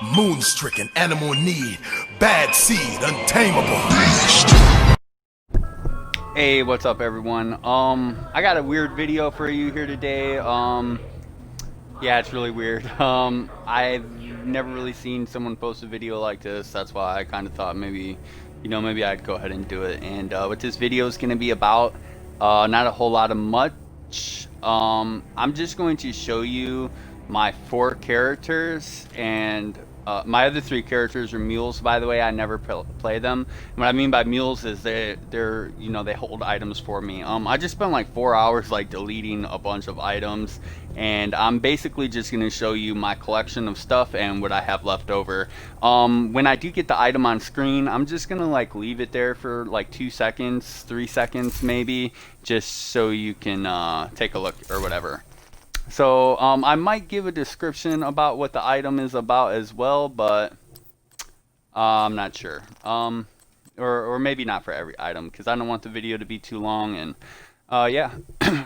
Moon-stricken, animal in need, bad seed, untamable. Hey, what's up everyone? I got a weird video for you here today. Yeah, it's really weird. I've never really seen someone post a video like this. That's why I kind of thought maybe, maybe I'd go ahead and do it. And what this video is going to be about, not a whole lot of much. I'm just going to show you my 4 characters, and my other 3 characters are mules, by the way. I never play them. And what I mean by mules is they're they hold items for me. I just spent like 4 hours like deleting a bunch of items, and I'm basically just going to show you my collection of stuff and what I have left over. When I do get the item on screen, I'm just going to like leave it there for like 2 seconds, 3 seconds maybe, just so you can take a look or whatever. So I might give a description about what the item is about as well, but I'm not sure. Or maybe not for every item, because I don't want the video to be too long. And yeah,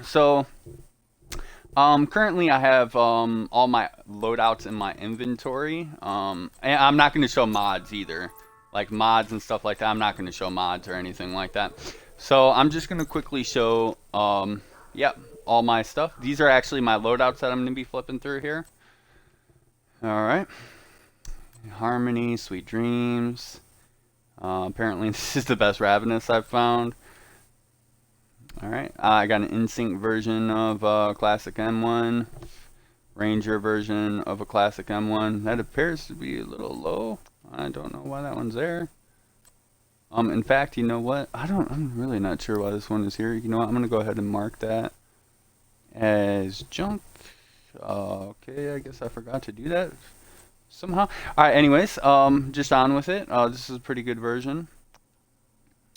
so currently I have all my loadouts in my inventory. And I'm not going to show mods either, like mods and stuff like that. I'm not going to show mods or anything like that. So I'm just going to quickly show, yep, all my stuff. These are actually my loadouts that I'm going to be flipping through here. Alright. Harmony, Sweet Dreams. Apparently this is the best Ravenous I've found. Alright. I got an InSync version of Classic M1. Ranger version of a Classic M1. That appears to be a little low. I don't know why that one's there. In fact, you know what? I'm really not sure why this one is here. You know what? I'm going to go ahead and mark that as junk. Okay, I guess I forgot to do that somehow. Alright, anyways, just on with it. This is a pretty good version.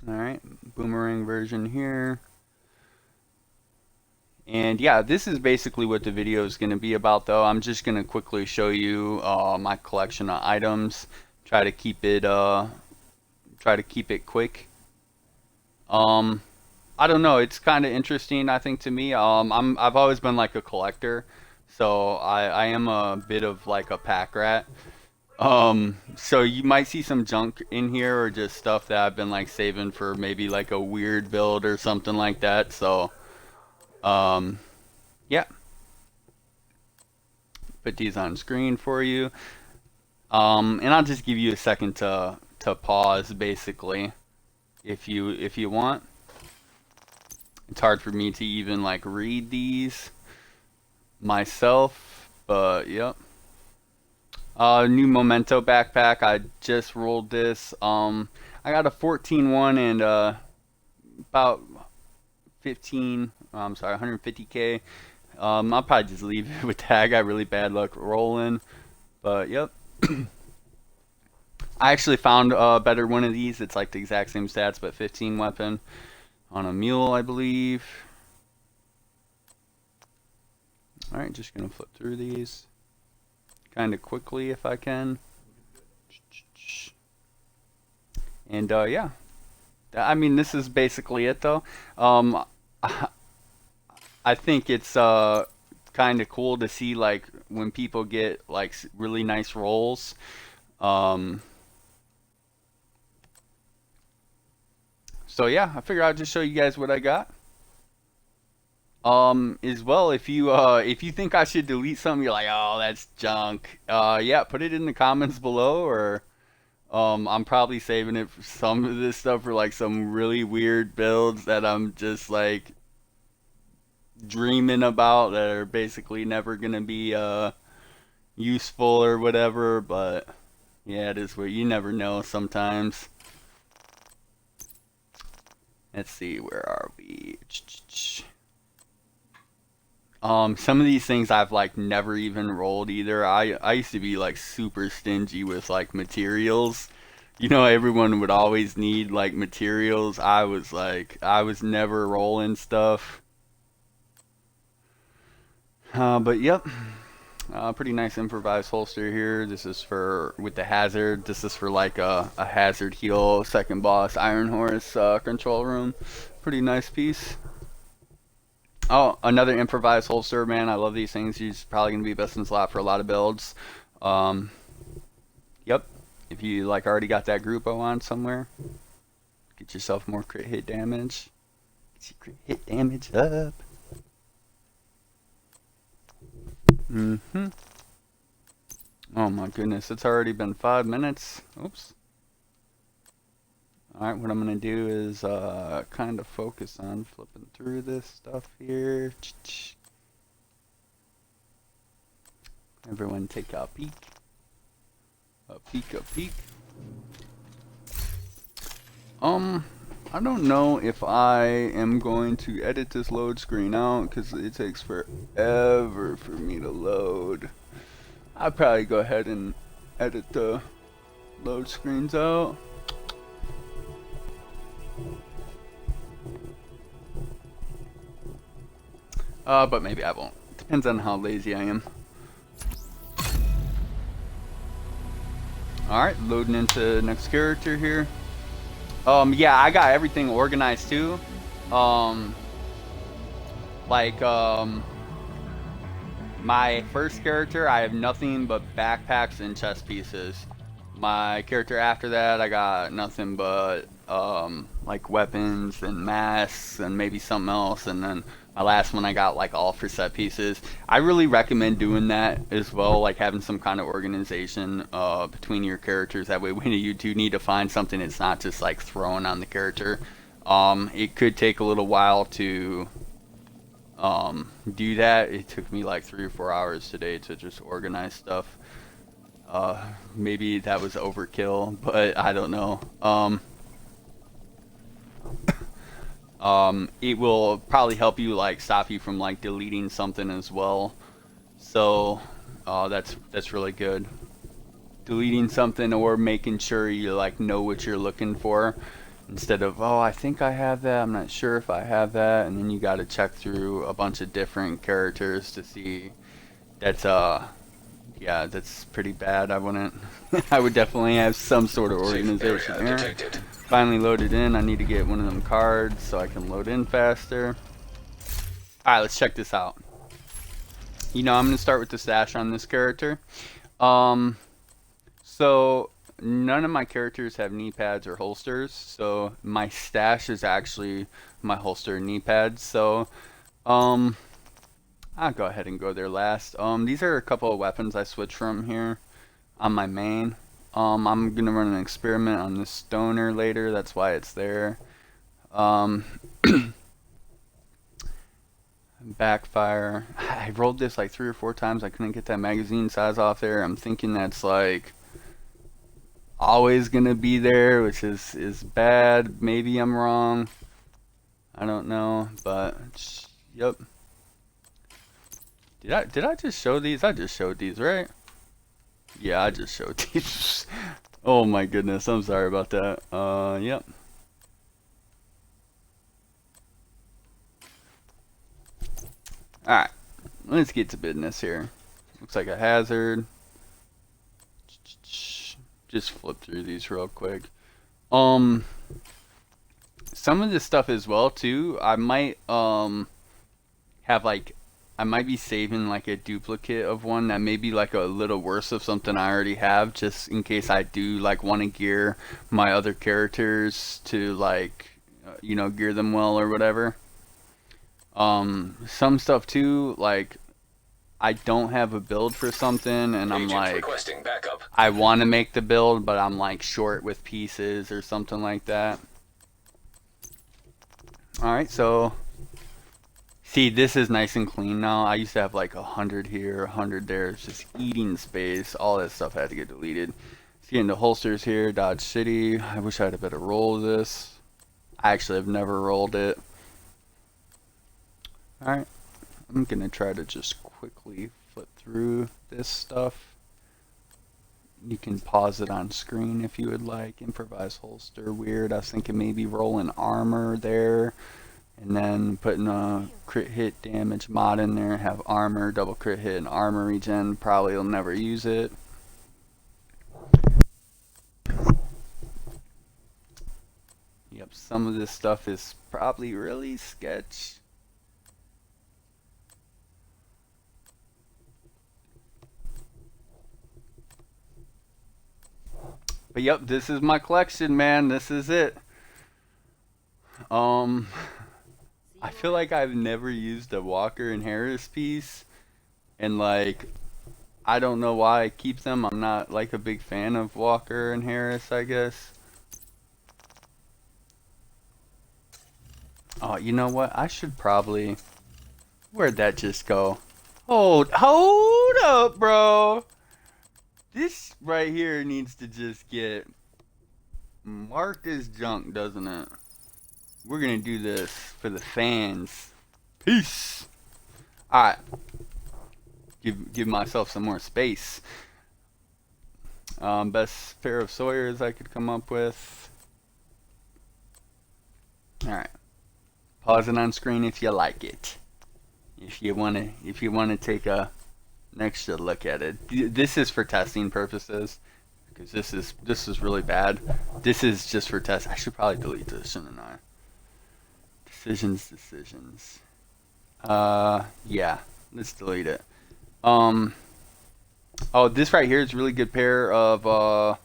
Alright, boomerang version here. And yeah, this is basically what the video is going to be about, though. I'm just going to quickly show you my collection of items. Try to keep it quick. I don't know, it's kind of interesting, I think, to me. I've always been like a collector, so I am a bit of like a pack rat. So you might see some junk in here, or just stuff that I've been like saving for maybe like a weird build or something like that. So yeah, put these on screen for you. And I'll just give you a second to pause, basically, if you want. It's hard for me to even like read these myself, but yep. New Memento backpack. I just rolled this. I got a 14-1 and about 150k. I'll probably just leave it with that. I got really bad luck rolling, but yep. I actually found a better one of these. It's like the exact same stats, but 15 weapon. On a mule, I believe. Alright, just gonna flip through these kind of quickly if I can. And yeah, I mean, this is basically it, though. I think it's kind of cool to see like when people get like really nice rolls. So yeah, I figured I'd just show you guys what I got. As well, if you think I should delete something, you're like, oh, that's junk. Yeah, put it in the comments below, or I'm probably saving it for some of this stuff for like some really weird builds that I'm just like dreaming about, that are basically never gonna be useful or whatever. But yeah, it is where you never know sometimes. Let's see, where are we? Some of these things I've like never even rolled either. I used to be like super stingy with like materials. You know, everyone would always need like materials. I was never rolling stuff. But yep. Pretty nice improvised holster here. This is for with the hazard. This is for like a hazard heal second boss Iron Horse control room. Pretty nice piece. Oh, another improvised holster, man. I love these things. He's probably gonna be best in slot for a lot of builds. Yep. If you like already got that Grupo on somewhere, get yourself more crit hit damage. Get your crit hit damage up. Oh my goodness, it's already been 5 minutes. Oops. Alright, what I'm going to do is kind of focus on flipping through this stuff here. Everyone take a peek. A peek, a peek. I don't know if I am going to edit this load screen out because it takes forever for me to load. I'll probably go ahead and edit the load screens out. But maybe I won't. Depends on how lazy I am. Alright, loading into next character here. Yeah, I got everything organized too. My first character, I have nothing but backpacks and chest pieces. My character after that, I got nothing but like weapons and masks and maybe something else, and then my last one I got like all for set pieces. I really recommend doing that as well, like having some kind of organization between your characters. That way when you do need to find something, it's not just like thrown on the character. It could take a little while to do that. It took me like 3 or 4 hours today to just organize stuff. Maybe that was overkill, but I don't know. It will probably help you, like, stop you from like deleting something as well. So that's really good. Deleting something or making sure you like know what you're looking for, instead of, oh, I think I have that, I'm not sure if I have that, and then you got to check through a bunch of different characters to see. That's yeah, that's pretty bad. I wouldn't. I would definitely have some sort of organization here. Finally loaded in. I need to get one of them cards so I can load in faster. Alright, let's check this out. You know, I'm going to start with the stash on this character. So none of my characters have knee pads or holsters, so my stash is actually my holster and knee pads. So I'll go ahead and go there last. These are a couple of weapons I switched from here on my main. I'm gonna run an experiment on this stoner later, that's why it's there. Backfire. I rolled this like 3 or 4 times. I couldn't get that magazine size off there. I'm thinking that's like always gonna be there, which is bad. Maybe I'm wrong. I don't know, but yep. Did I just show these? I just showed these, right? Yeah, I just showed these. Oh my goodness, I'm sorry about that. Yep. Alright, let's get to business here. Looks like a hazard. Just flip through these real quick. Some of this stuff as well too, I might have like, I might be saving like a duplicate of one that may be like a little worse of something I already have, just in case I do like want to gear my other characters to like, you know, gear them well or whatever. Some stuff too, like I don't have a build for something and I'm like, I want to make the build, but I'm like short with pieces or something like that. Alright, so see, this is nice and clean now. I used to have like 100 here, 100 there. It's just eating space. All that stuff had to get deleted. See, into holsters here, Dodge City. I wish I had a better roll of this. I actually have never rolled it. Alright, I'm going to try to just quickly flip through this stuff. You can pause it on screen if you would like. Improvise holster, weird. I was thinking maybe rolling armor there. And then putting a crit hit damage mod in there, have armor, double crit hit, and armor regen. Probably will never use it. Yep, some of this stuff is probably really sketch. But yep, this is my collection, man. This is it. Um, I feel like I've never used a Walker and Harris piece, and like I don't know why I keep them. I'm not like a big fan of Walker and Harris, I guess. Oh, you know what? I should probably. Where'd that just go? Hold up, bro. This right here needs to just get marked as junk, doesn't it? We're gonna do this for the fans. Peace. Alright. Give myself some more space. Best pair of Sawyers I could come up with. Alright. Pause it on screen if you like it. If you wanna take an extra look at it. This is for testing purposes. Because this is really bad. This is just for test. I should probably delete this, shouldn't I? Decisions. Yeah. Let's delete it. Oh, this right here is a really good pair of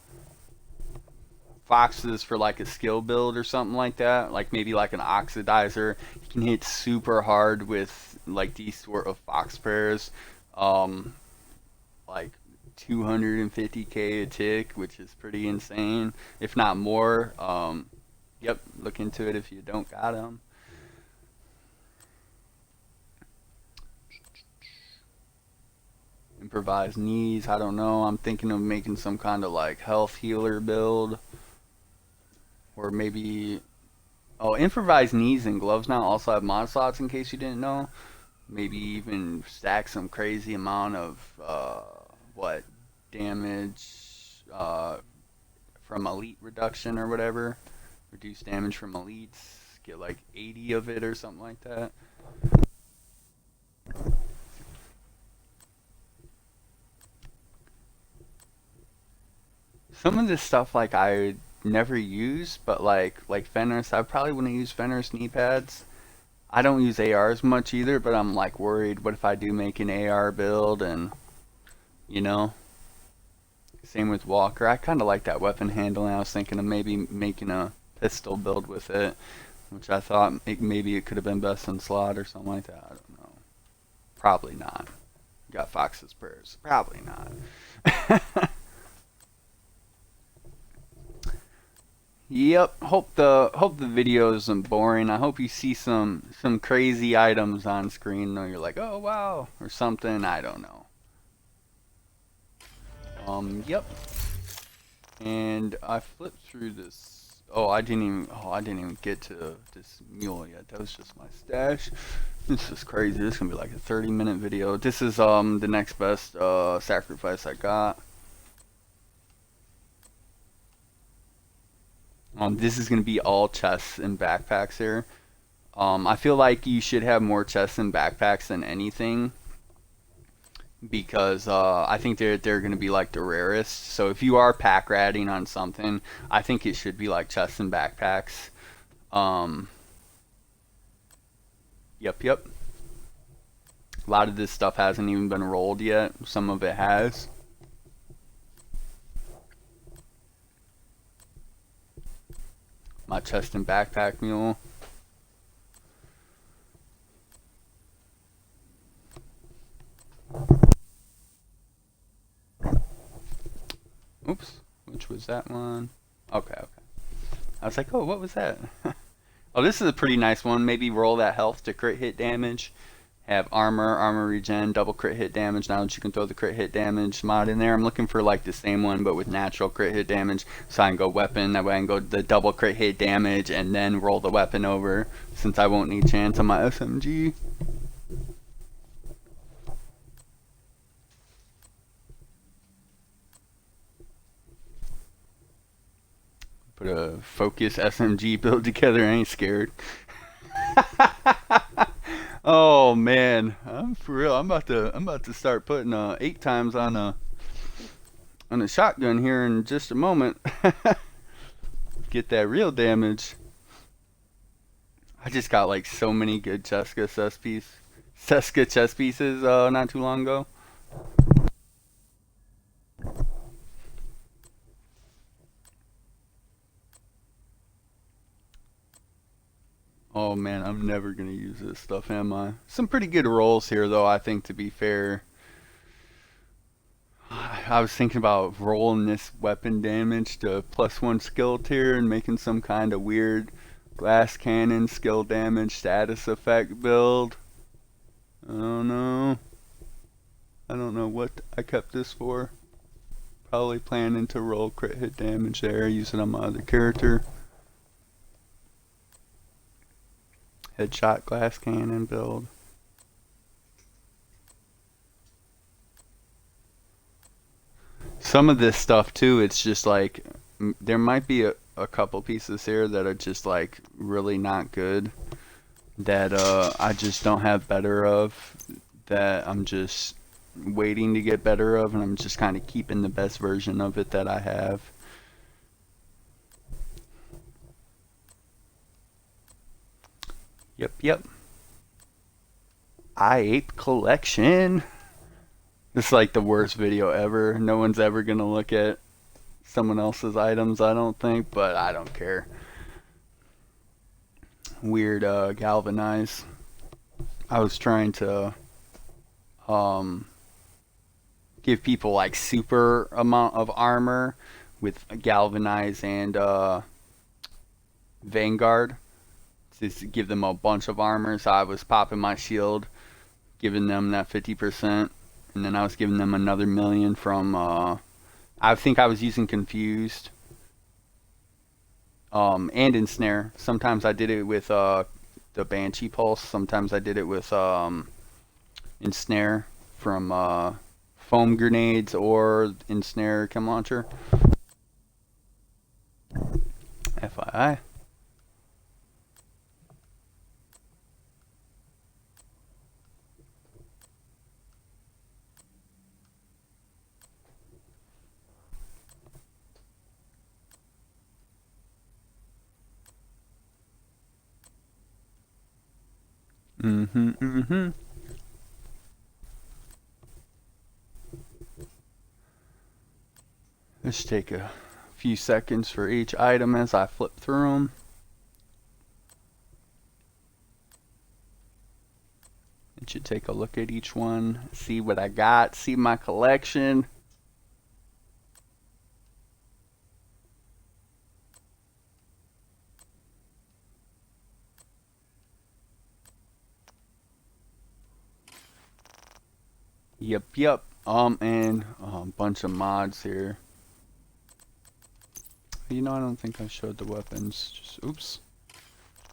Foxes for like a skill build or something like that. Like maybe like an oxidizer. You can hit super hard with like these sort of Fox pairs. Like 250k a tick, which is pretty insane, if not more. Yep, look into it if you don't got them. Improvised knees, I don't know. I'm thinking of making some kind of like health healer build, or maybe improvised knees and gloves now also have mod slots, in case you didn't know. Maybe even stack some crazy amount of damage from elite reduction or whatever. Reduce damage from elites, get like 80 of it or something like that. Some of this stuff like I never use, but like Fenris, I probably wouldn't use Fenris knee pads. I don't use ARs much either, but I'm like worried, what if I do make an AR build, and you know, same with Walker. I kind of like that weapon handling. I was thinking of maybe making a pistol build with it, which I thought maybe it could have been best in slot or something like that. I don't know. Probably not. Got Fox's prayers. Probably not. Yep. Hope the video isn't boring. I hope you see some crazy items on screen, or you're like, oh wow, or something. I don't know. Yep. And I flipped through this. I didn't even get to this mule yet. That was just my stash. This is crazy. This is gonna be like a 30-minute video. This is the next best sacrifice I got. This is going to be all chests and backpacks here. I feel like you should have more chests and backpacks than anything, because I think they're going to be like the rarest. So if you are pack ratting on something, I think it should be like chests and backpacks. Yep. A lot of this stuff hasn't even been rolled yet. Some of it has. My chest and backpack mule. Oops, which was that one? Okay. I was like, oh, what was that? Oh, this is a pretty nice one. Maybe roll that health to crit hit damage. Have armor regen, double crit hit damage. Now that you can throw the crit hit damage mod in there, I'm looking for like the same one but with natural crit hit damage, so I can go weapon. That way I can go the double crit hit damage and then roll the weapon over, since I won't need chance on my SMG. Put a focus SMG build together. I ain't scared. Oh man, I'm for real. I'm about to start putting 8 times on a shotgun here in just a moment. Get that real damage. I just got like so many good Seska chest pieces not too long ago. Oh man, I'm never gonna use this stuff, am I? Some pretty good rolls here, though, I think, to be fair. I was thinking about rolling this weapon damage to +1 skill tier and making some kind of weird glass cannon skill damage status effect build. I don't know. I don't know what I kept this for. Probably planning to roll crit hit damage there, use it on my other character. Headshot glass cannon build. Some of this stuff too, it's just like there might be a couple pieces here that are just like really not good that I just don't have better of, that I'm just waiting to get better of, and I'm just kind of keeping the best version of it that I have. Yep. I8 collection. This is like the worst video ever. No one's ever gonna look at someone else's items, I don't think, but I don't care. Weird galvanize. I was trying to give people like super amount of armor with galvanize and Vanguard. Just to give them a bunch of armor, so I was popping my shield, giving them that 50%, and then I was giving them another million from I think I was using Confused and Ensnare. Sometimes I did it with the Banshee Pulse, sometimes I did it with Ensnare from Foam Grenades or Ensnare Chem Launcher. FYI. Let's take a few seconds for each item as I flip through them. You should take a look at each one, see what I got, see my collection. Yep. And a bunch of mods here. You know, I don't think I showed the weapons. Just, oops.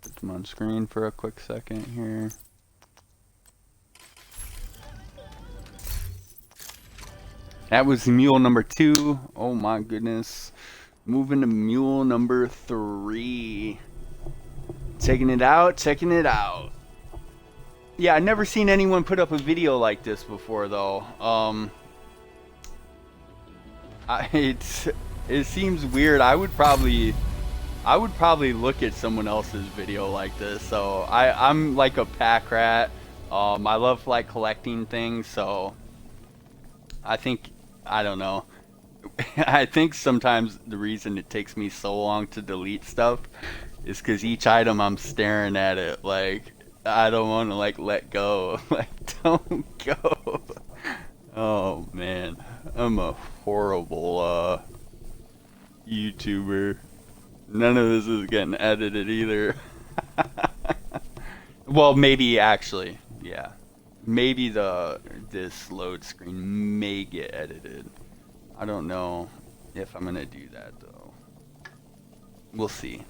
Put them on screen for a quick second here. That was mule number 2. Oh my goodness. Moving to mule number 3. Checking it out. Yeah, I've never seen anyone put up a video like this before, though. It seems weird. I would probably look at someone else's video like this. So I'm like a pack rat. I love like collecting things. So I don't know. I think sometimes the reason it takes me so long to delete stuff is because each item I'm staring at it like. I don't want to like let go. Like, don't go. Oh man, I'm a horrible YouTuber. None of this is getting edited either. Well, maybe actually, yeah. Maybe this load screen may get edited. I don't know if I'm gonna do that though. We'll see.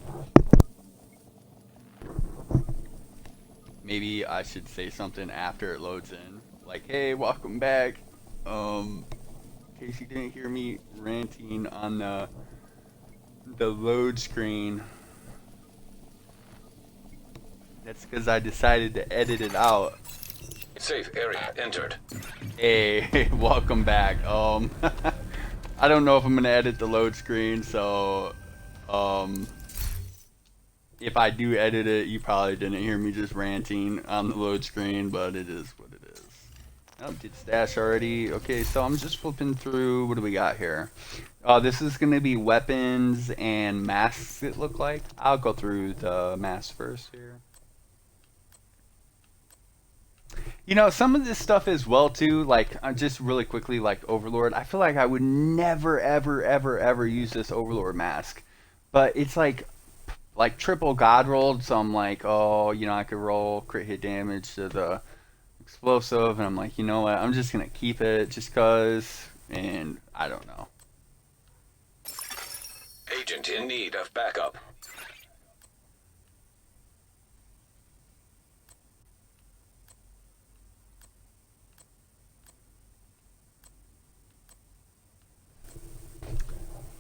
Maybe I should say something after it loads in. Like, hey, welcome back. In case you didn't hear me ranting on the load screen. That's because I decided to edit it out. Safe area entered. Hey, welcome back. I don't know if I'm gonna edit the load screen, so if I do edit it, you probably didn't hear me just ranting on the load screen, but it is what it is. Oh, did stash already. Okay, so I'm just flipping through. What do we got here? This is going to be weapons and masks, it look like. I'll go through the masks first here. You know, some of this stuff as well too. Like, just really quickly, like Overlord. I feel like I would never, ever, ever, ever use this Overlord mask, but it's like triple God rolled. So I'm like, oh, you know, I could roll crit hit damage to the explosive, and I'm like, you know what? I'm just gonna keep it just cause. And I don't know. Agent in need of backup.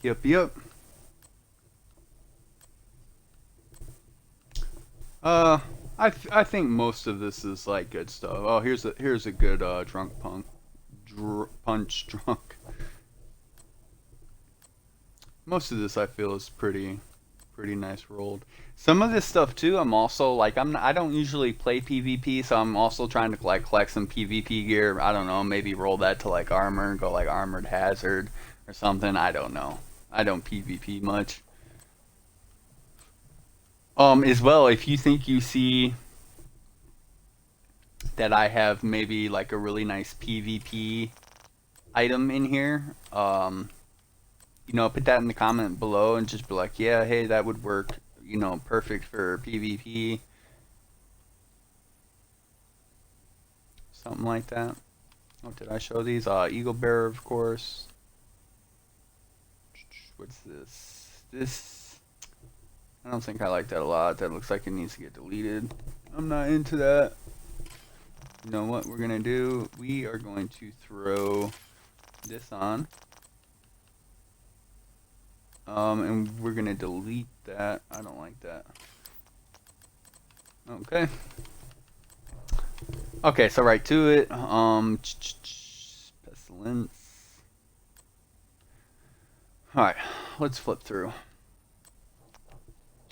Yep. I think most of this is like good stuff. Oh, here's a good drunk punch drunk. Most of this I feel is pretty nice rolled. Some of this stuff too, I'm also like I don't usually play PvP, so I'm also trying to like collect some PvP gear. I don't know, maybe roll that to like armor, go like armored hazard or something. I don't know. I don't PvP much. As well, if you think you see that I have maybe like a really nice PvP item in here, you know, put that in the comment below and just be like, yeah, hey, that would work, you know, perfect for PvP. Something like that. Oh, did I show these? Eagle Bearer, of course. What's this? This, I don't think I like that a lot. That looks like it needs to get deleted. I'm not into that. You know what we're gonna do? We are going to throw this on. And we're gonna delete that. I don't like that. Okay. Okay, so right to it. Pestilence. Alright, let's flip through.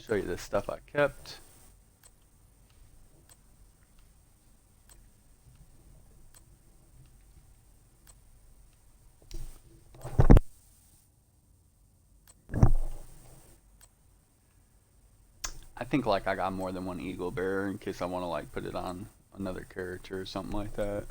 Show you this stuff I kept. I think like I got more than one Eagle Bearer in case I want to like put it on another character or something like that.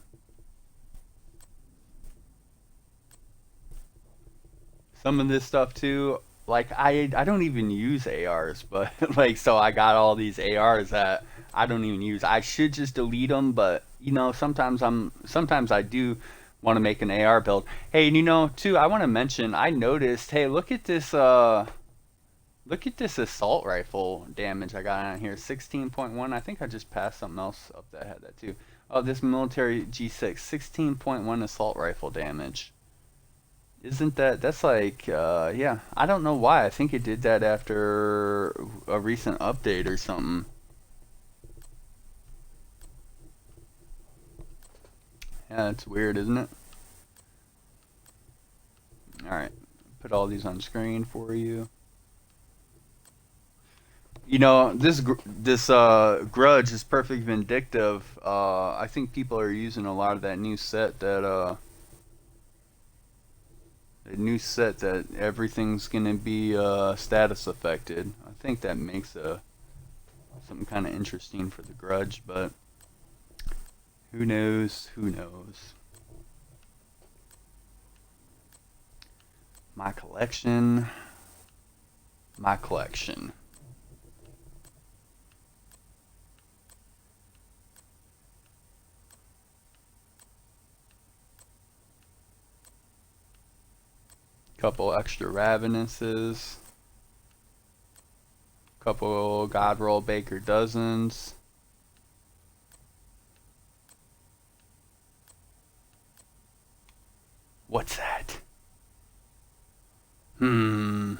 Some of this stuff too, like I don't even use ARs, but like so I got all these ARs that I don't even use. I should just delete them, but you know sometimes I do want to make an AR build. Hey, and you know too, I want to mention I noticed. Hey, look at this assault rifle damage I got on here. 16.1. I think I just passed something else up that had that too. Oh, this military G6, 16.1 assault rifle damage. Isn't that's like, yeah, I don't know why. I think it did that after a recent update or something. Yeah, it's weird, isn't it? Alright, put all these on screen for you. You know, this Grudge is Perfect Vindictive. I think people are using a lot of that new set that, everything's gonna be status affected. I think that makes something kind of interesting for the Grudge, but who knows? Who knows? My collection. My collection. Couple extra Ravenuses. Couple Godroll Baker Dozens. What's that? I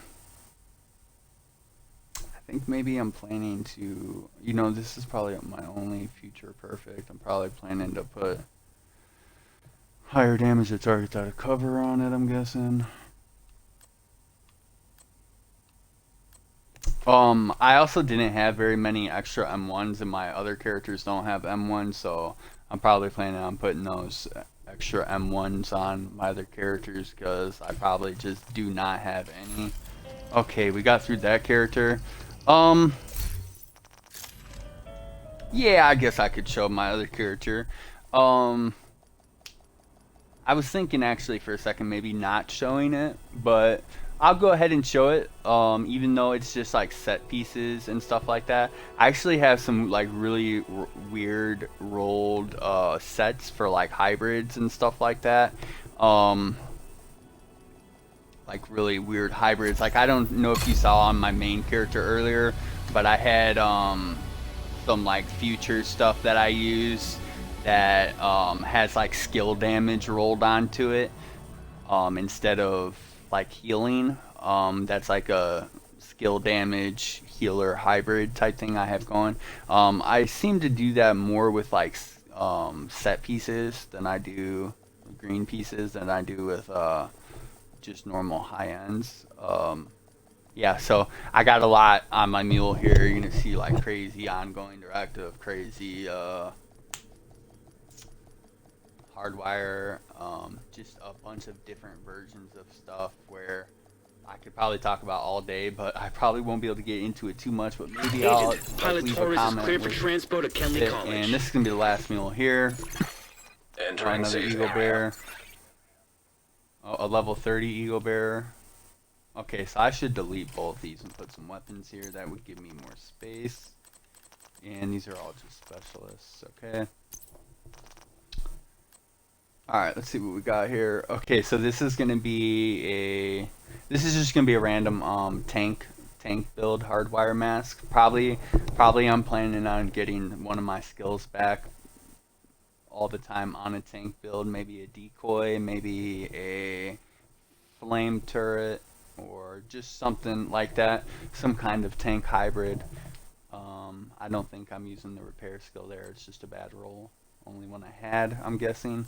think maybe I'm planning to, you know, this is probably my only future perfect. I'm probably planning to put higher damage to targets out of cover on it, I'm guessing. I also didn't have very many extra M1s, and my other characters don't have M1s, so I'm probably planning on putting those extra M1s on my other characters, because I probably just do not have any. Okay, we got through that character. Yeah, I guess I could show my other character. Um, I was thinking actually for a second maybe not showing it, but I'll go ahead and show it. Even though it's just like set pieces and stuff like that. I actually have some like really weird rolled sets for like hybrids and stuff like that. Um, like really weird hybrids. Like I don't know if you saw on my main character earlier, but I had some like future stuff that I use that has like skill damage rolled onto it instead of like healing. That's like a skill damage healer hybrid type thing I have going. I seem to do that more with like set pieces than I do green pieces than I do with just normal high ends. Yeah, so I got a lot on my mule here. You're gonna see like crazy ongoing directive, crazy hardwire, just a bunch of different versions of stuff where I could probably talk about all day, but I probably won't be able to get into it too much. But maybe I'll Agent, Pilot leave a Torres is comment cleared for with transport at Kenley it. College. And this is gonna be the last mule here. Entering Another safe Eagle area. Bear. Oh, a level 30 Eagle Bear. Okay, so I should delete both these and put some weapons here. That would give me more space. And these are all just specialists, okay? Alright, let's see what we got here. Okay, so this is gonna be this is just gonna be a random tank build hardwire mask. Probably I'm planning on getting one of my skills back all the time on a tank build. Maybe a decoy, maybe a flame turret, or just something like that. Some kind of tank hybrid. I don't think I'm using the repair skill there. It's just a bad roll. Only one I had, I'm guessing.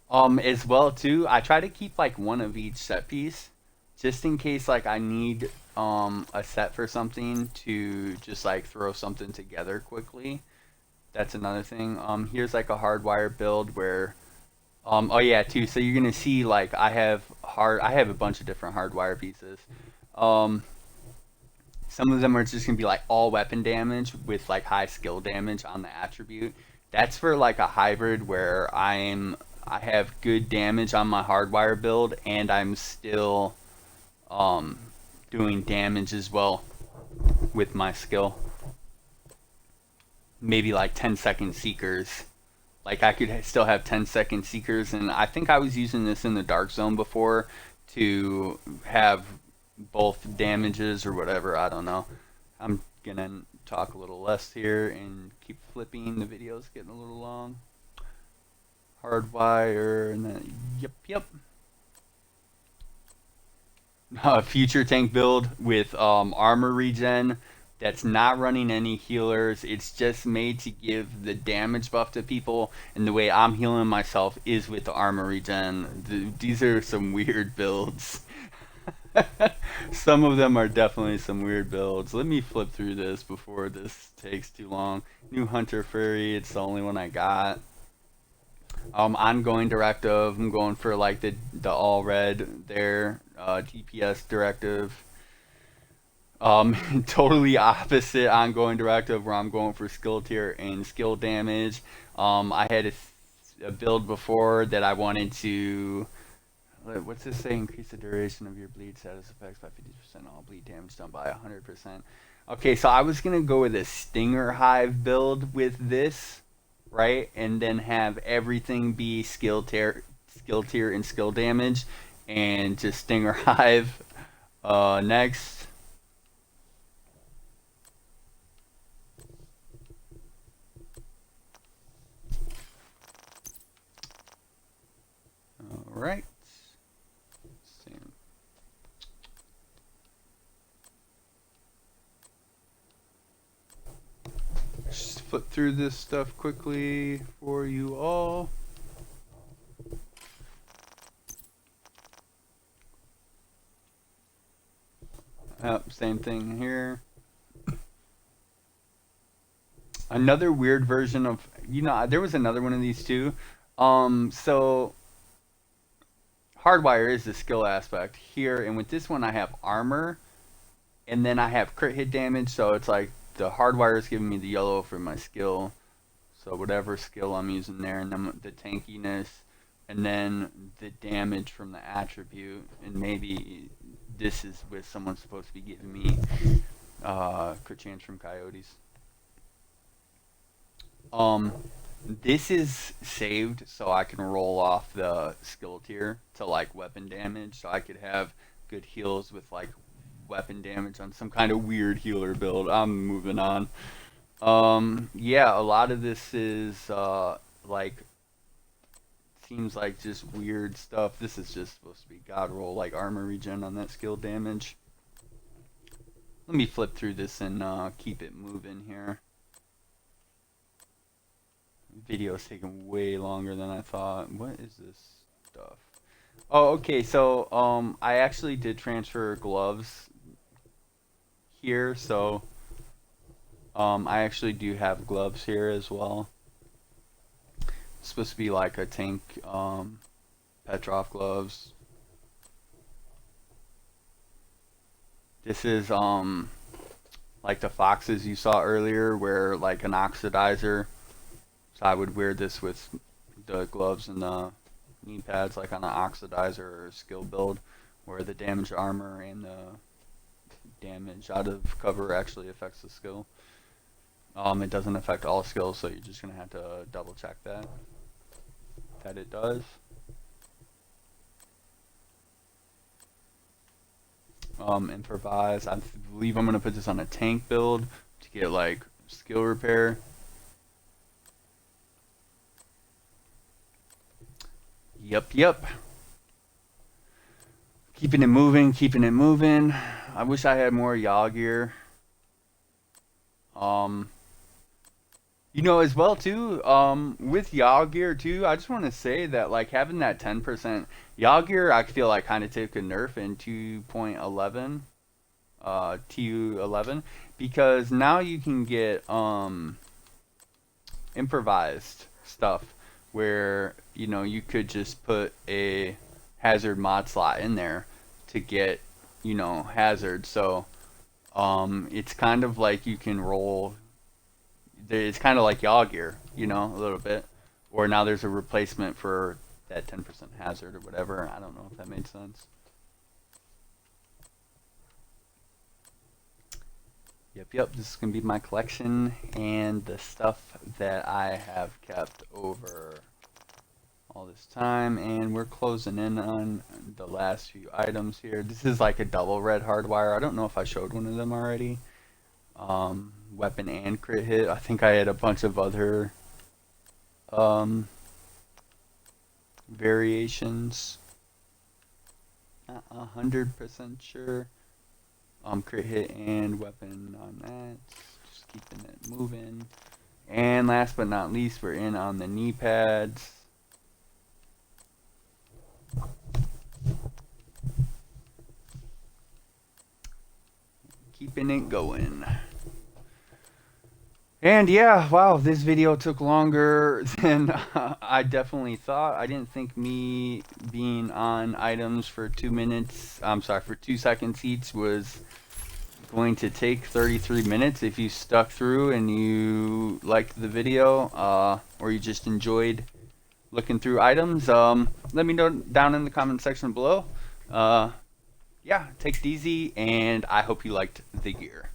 As well too, I try to keep like one of each set piece, just in case like I need a set for something to just like throw something together quickly. That's another thing. Here's like a hardwire build where, oh yeah, too. So you're gonna see like I have a bunch of different hardwire pieces. Some of them are just gonna be like all weapon damage with like high skill damage on the attribute. That's for like a hybrid where I have good damage on my hardwire build and I'm still doing damage as well with my skill. Maybe like 10-second seekers. Like I could still have 10-second seekers, and I think I was using this in the dark zone before to have both damages or whatever. I don't know. I'm gonna talk a little less here and keep flipping. The video's getting a little long. Hardwire, and then yep. Future tank build with armor regen. That's not running any healers. It's just made to give the damage buff to people, and the way I'm healing myself is with the armor regen. These are some weird builds. Some of them are definitely some weird builds. Let me flip through this before this takes too long. New Hunter Fury, it's the only one I got. Ongoing directive, I'm going for like the all red there. DPS directive. Totally opposite ongoing directive where I'm going for skill tier and skill damage. I had a build before that I wanted to, what's this say? Increase the duration of your bleed status effects by 50%, all bleed damage done by 100%. Okay, so I was gonna go with a Stinger Hive build with this, right? And then have everything be skill tier and skill damage, and just Stinger Hive next. Alright. Just flip through this stuff quickly for you all. Yep, same thing here. Another weird version of, there was another one of these too. So hardwire is the skill aspect here, and with this one I have armor, and then I have crit hit damage, so it's like the hardwire is giving me the yellow for my skill, so whatever skill I'm using there, and then the tankiness, and then the damage from the attribute, and maybe this is what someone's supposed to be giving me, crit chance from coyotes. This is saved so I can roll off the skill tier to like weapon damage, so I could have good heals with like weapon damage on some kind of weird healer build. I'm moving on. Yeah, a lot of this is like seems like just weird stuff. This is just supposed to be god roll, like armor regen on that skill damage. Let me flip through this and keep it moving here. Video's taking way longer than I thought. What is this stuff? Oh, okay, so I actually did transfer gloves here, so I actually do have gloves here as well. It's supposed to be like a tank Petrov gloves. This is like the foxes you saw earlier, where like an oxidizer. So I would wear this with the gloves and the knee pads, like on an oxidizer or skill build, where the damage armor and the damage out of cover actually affects the skill. It doesn't affect all skills, so you're just gonna have to double check that it does. Improvise. I believe I'm gonna put this on a tank build to get like skill repair. Yep. Keeping it moving, I wish I had more Yaw gear. You know, as well too, with Yaw gear too, I just want to say that like having that 10% Yaw gear, I feel like kind of took a nerf in 2.11, TU11, because now you can get improvised stuff, where you know you could just put a hazard mod slot in there to get, you know, hazard. So it's kind of like you can roll, it's kind of like Yaw gear, you know, a little bit, or now there's a replacement for that 10% hazard or whatever. I don't know if that made sense. Yep, this is gonna be my collection and the stuff that I have kept over all this time, and we're closing in on the last few items here. This is like a double red hardwire. I don't know if I showed one of them already. Weapon and crit hit. I think I had a bunch of other variations. Not 100% sure. Crit hit and weapon on that. Just keeping it moving. And last but not least, we're in on the knee pads. Keeping it going. And yeah, wow, this video took longer than I definitely thought. I didn't think me being on items for 2 minutes, for 2 seconds each was going to take 33 minutes. If you stuck through and you liked the video, or you just enjoyed looking through items, let me know down in the comment section below. Yeah, take it easy, and I hope you liked the gear.